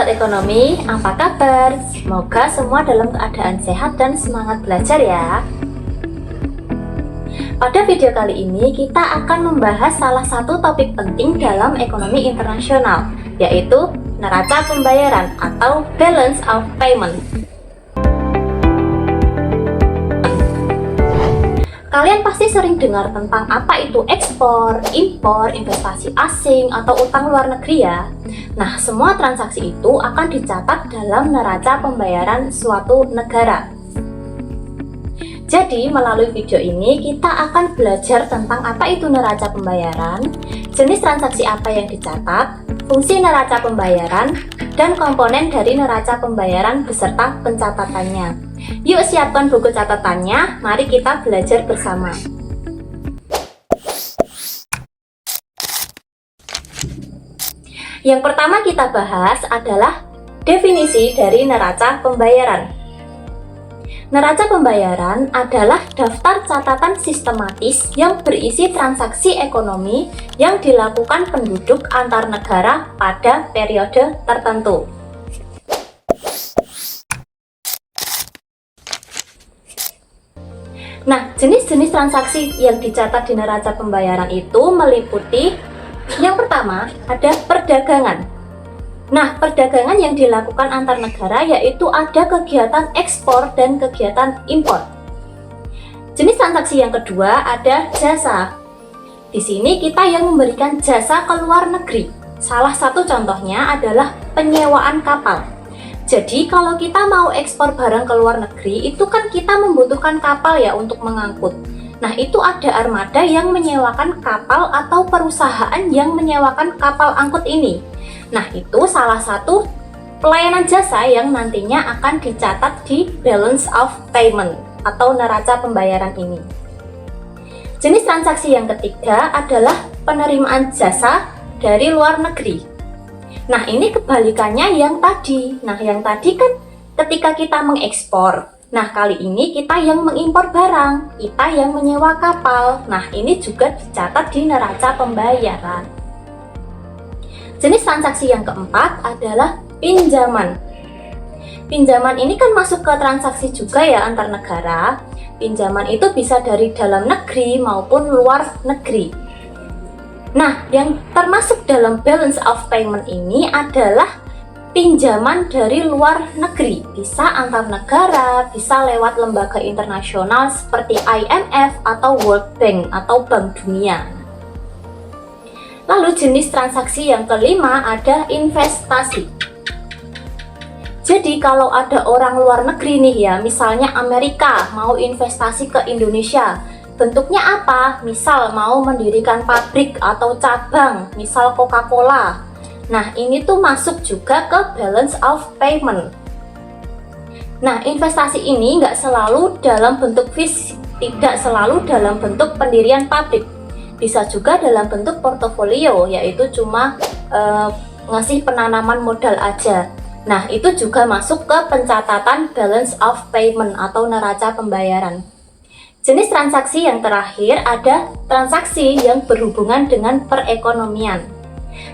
Sobat Ekonomi, apa kabar? Semoga semua dalam keadaan sehat dan semangat belajar ya. Pada video kali ini kita akan membahas salah satu topik penting dalam ekonomi internasional, yaitu neraca pembayaran atau balance of payment. Kalian pasti sering dengar tentang apa itu ekspor, impor, investasi asing, atau utang luar negeri ya. Nah, semua transaksi itu akan dicatat dalam neraca pembayaran suatu negara. Jadi, melalui video ini kita akan belajar tentang apa itu neraca pembayaran, jenis transaksi apa yang dicatat, fungsi neraca pembayaran, dan komponen dari neraca pembayaran beserta pencatatannya. Yuk siapkan buku catatannya, mari kita belajar bersama. Yang pertama kita bahas adalah definisi dari neraca pembayaran. Neraca pembayaran adalah daftar catatan sistematis yang berisi transaksi ekonomi yang dilakukan penduduk antar negara pada periode tertentu. Nah, jenis-jenis transaksi yang dicatat di neraca pembayaran itu meliputi yang pertama ada perdagangan. Nah, perdagangan yang dilakukan antar negara yaitu ada kegiatan ekspor dan kegiatan impor. Jenis transaksi yang kedua ada jasa. Di sini kita yang memberikan jasa ke luar negeri. Salah satu contohnya adalah penyewaan kapal. Jadi kalau kita mau ekspor barang ke luar negeri, itu kan kita membutuhkan kapal ya untuk mengangkut. Nah, itu ada armada yang menyewakan kapal atau perusahaan yang menyewakan kapal angkut ini. Nah, itu salah satu pelayanan jasa yang nantinya akan dicatat di balance of payment atau neraca pembayaran ini. Jenis transaksi yang ketiga adalah penerimaan jasa dari luar negeri. Nah, ini kebalikannya yang tadi. Nah, yang tadi kan ketika kita mengekspor. Nah, kali ini kita yang mengimpor barang, kita yang menyewa kapal. Nah, ini juga dicatat di neraca pembayaran. Jenis transaksi yang keempat adalah pinjaman. Pinjaman ini kan masuk ke transaksi juga ya antar negara. Pinjaman itu bisa dari dalam negeri maupun luar negeri. Nah, yang termasuk dalam balance of payment ini adalah pinjaman dari luar negeri. Bisa antar negara, bisa lewat lembaga internasional seperti IMF atau World Bank atau Bank Dunia. Lalu jenis transaksi yang kelima ada investasi. Jadi kalau ada orang luar negeri nih ya, misalnya Amerika mau investasi ke Indonesia, bentuknya apa? Misal mau mendirikan pabrik atau cabang, misal Coca-Cola. Nah, ini tuh masuk juga ke balance of payment. Nah, investasi ini nggak selalu dalam bentuk fisik, tidak selalu dalam bentuk pendirian pabrik. Bisa juga dalam bentuk portofolio, yaitu cuma ngasih penanaman modal aja. Nah, itu juga masuk ke pencatatan balance of payment atau neraca pembayaran. Jenis transaksi yang terakhir ada transaksi yang berhubungan dengan perekonomian.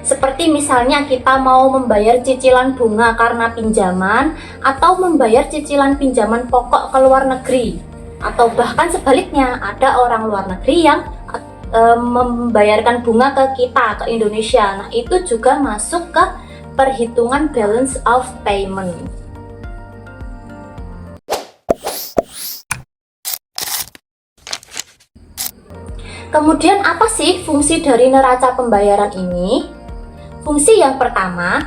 Seperti misalnya kita mau membayar cicilan bunga karena pinjaman atau membayar cicilan pinjaman pokok ke luar negeri. Atau bahkan sebaliknya, ada orang luar negeri yang membayarkan bunga ke kita, ke Indonesia. Nah, itu juga masuk ke perhitungan balance of payment. Kemudian apa sih fungsi dari neraca pembayaran ini? Fungsi yang pertama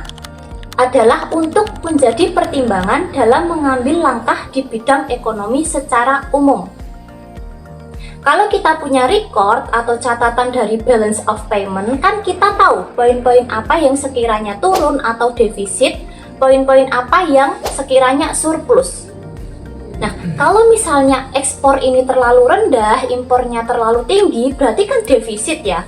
adalah untuk menjadi pertimbangan dalam mengambil langkah di bidang ekonomi secara umum. Kalau kita punya record atau catatan dari balance of payment, kan kita tahu poin-poin apa yang sekiranya turun atau defisit, poin-poin apa yang sekiranya surplus. Nah, kalau misalnya ekspor ini terlalu rendah, impornya terlalu tinggi, berarti kan defisit ya.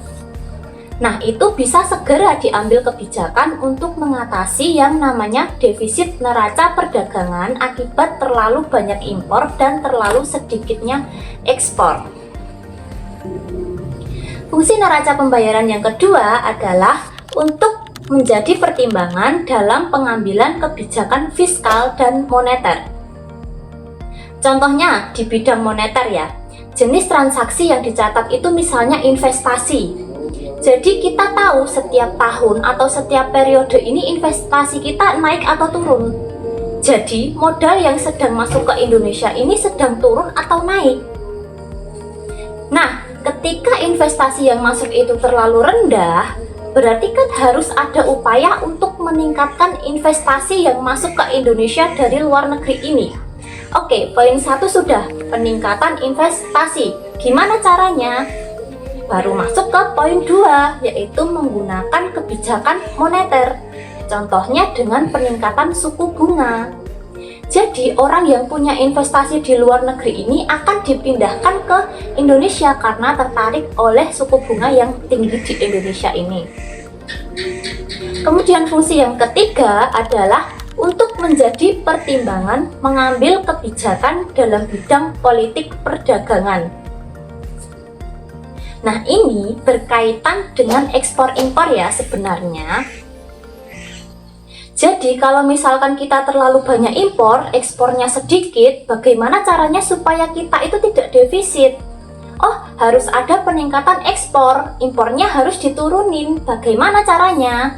Nah, itu bisa segera diambil kebijakan untuk mengatasi yang namanya defisit neraca perdagangan akibat terlalu banyak impor dan terlalu sedikitnya ekspor. Fungsi neraca pembayaran yang kedua adalah untuk menjadi pertimbangan dalam pengambilan kebijakan fiskal dan moneter. Contohnya di bidang moneter ya, jenis transaksi yang dicatat itu misalnya investasi. Jadi kita tahu setiap tahun atau setiap periode ini investasi kita naik atau turun. Jadi modal yang sedang masuk ke Indonesia ini sedang turun atau naik. Nah, ketika investasi yang masuk itu terlalu rendah, berarti kan harus ada upaya untuk meningkatkan investasi yang masuk ke Indonesia dari luar negeri ini. Oke, poin 1 sudah, peningkatan investasi. Gimana caranya? Baru masuk ke poin 2, yaitu menggunakan kebijakan moneter. Contohnya dengan peningkatan suku bunga. Jadi orang yang punya investasi di luar negeri ini akan dipindahkan ke Indonesia karena tertarik oleh suku bunga yang tinggi di Indonesia ini. Kemudian fungsi yang ketiga adalah untuk menjadi pertimbangan mengambil kebijakan dalam bidang politik perdagangan. Nah, ini berkaitan dengan ekspor impor ya sebenarnya. Jadi kalau misalkan kita terlalu banyak impor, ekspornya sedikit, bagaimana caranya supaya kita itu tidak defisit? Oh, harus ada peningkatan ekspor, impornya harus diturunin. Bagaimana caranya?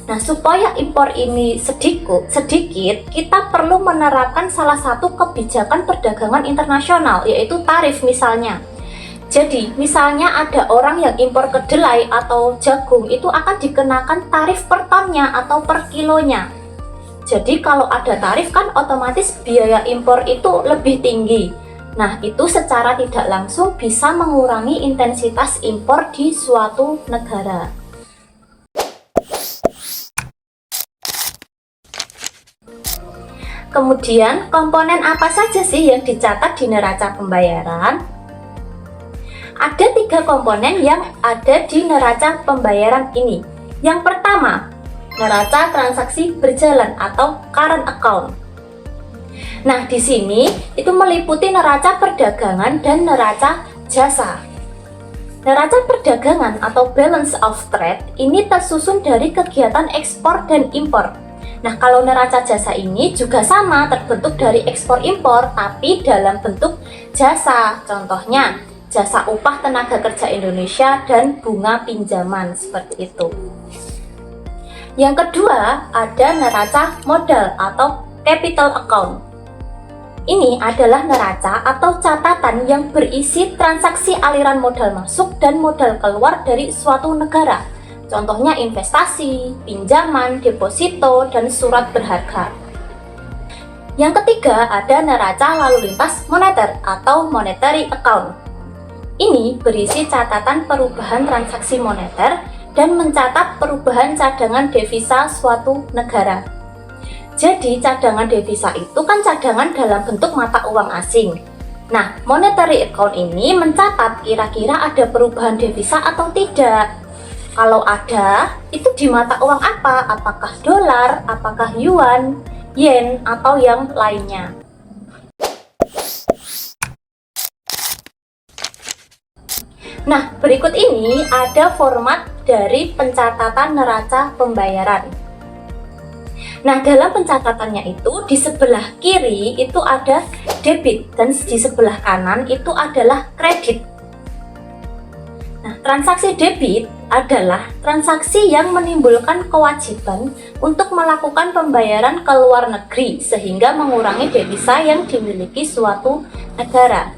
Nah, supaya impor ini sedikit, kita perlu menerapkan salah satu kebijakan perdagangan internasional, yaitu tarif misalnya. Jadi, misalnya ada orang yang impor kedelai atau jagung, itu akan dikenakan tarif per tonnya atau per kilonya. Jadi, kalau ada tarif kan otomatis biaya impor itu lebih tinggi. Nah, itu secara tidak langsung bisa mengurangi intensitas impor di suatu negara. Kemudian, komponen apa saja sih yang dicatat di neraca pembayaran? Ada 3 komponen yang ada di neraca pembayaran ini. Yang pertama, neraca transaksi berjalan atau current account. Nah, di sini itu meliputi neraca perdagangan dan neraca jasa. Neraca perdagangan atau balance of trade ini tersusun dari kegiatan ekspor dan impor. Nah, kalau neraca jasa ini juga sama, terbentuk dari ekspor impor tapi dalam bentuk jasa. Contohnya, jasa upah tenaga kerja Indonesia dan bunga pinjaman seperti itu. Yang kedua, ada neraca modal atau capital account. Ini adalah neraca atau catatan yang berisi transaksi aliran modal masuk dan modal keluar dari suatu negara. Contohnya investasi, pinjaman, deposito, dan surat berharga. Yang ketiga, ada neraca lalu lintas moneter atau monetary account. Ini berisi catatan perubahan transaksi moneter dan mencatat perubahan cadangan devisa suatu negara. Jadi cadangan devisa itu kan cadangan dalam bentuk mata uang asing. Nah, monetary account ini mencatat kira-kira ada perubahan devisa atau tidak. Kalau ada, itu di mata uang apa? Apakah dolar, apakah yuan, yen, atau yang lainnya. Nah, berikut ini ada format dari pencatatan neraca pembayaran. Nah, dalam pencatatannya itu di sebelah kiri itu ada debit dan di sebelah kanan itu adalah kredit. Nah, transaksi debit adalah transaksi yang menimbulkan kewajiban untuk melakukan pembayaran ke luar negeri sehingga mengurangi devisa yang dimiliki suatu negara.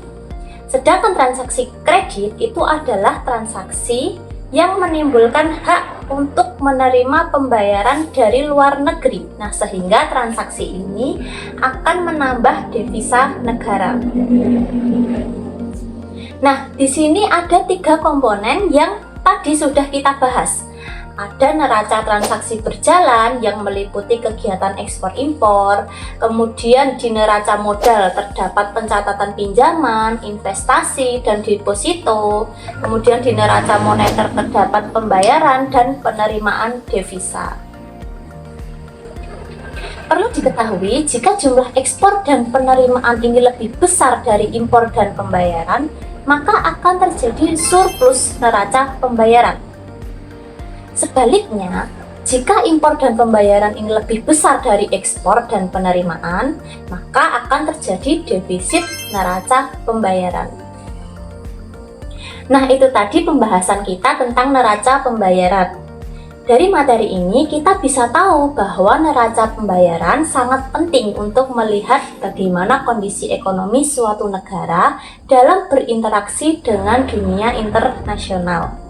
Sedangkan transaksi kredit itu adalah transaksi yang menimbulkan hak untuk menerima pembayaran dari luar negeri. Nah, sehingga transaksi ini akan menambah devisa negara. Nah, di sini ada 3 komponen yang tadi sudah kita bahas. Ada neraca transaksi berjalan yang meliputi kegiatan ekspor impor, kemudian di neraca modal terdapat pencatatan pinjaman, investasi, dan deposito, kemudian di neraca moneter terdapat pembayaran dan penerimaan devisa. Perlu diketahui, jika jumlah ekspor dan penerimaan ini lebih besar dari impor dan pembayaran, maka akan terjadi surplus neraca pembayaran. Sebaliknya, jika impor dan pembayaran ini lebih besar dari ekspor dan penerimaan, maka akan terjadi defisit neraca pembayaran. Nah, itu tadi pembahasan kita tentang neraca pembayaran. Dari materi ini, kita bisa tahu bahwa neraca pembayaran sangat penting untuk melihat bagaimana kondisi ekonomi suatu negara dalam berinteraksi dengan dunia internasional.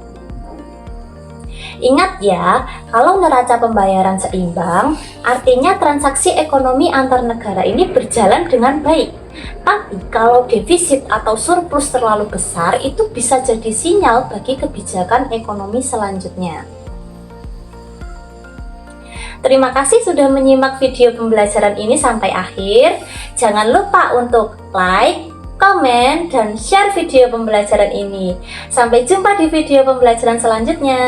Ingat ya, kalau neraca pembayaran seimbang, artinya transaksi ekonomi antar negara ini berjalan dengan baik. Tapi kalau defisit atau surplus terlalu besar, itu bisa jadi sinyal bagi kebijakan ekonomi selanjutnya. Terima kasih sudah menyimak video pembelajaran ini sampai akhir. Jangan lupa untuk like, komen, dan share video pembelajaran ini. Sampai jumpa di video pembelajaran selanjutnya.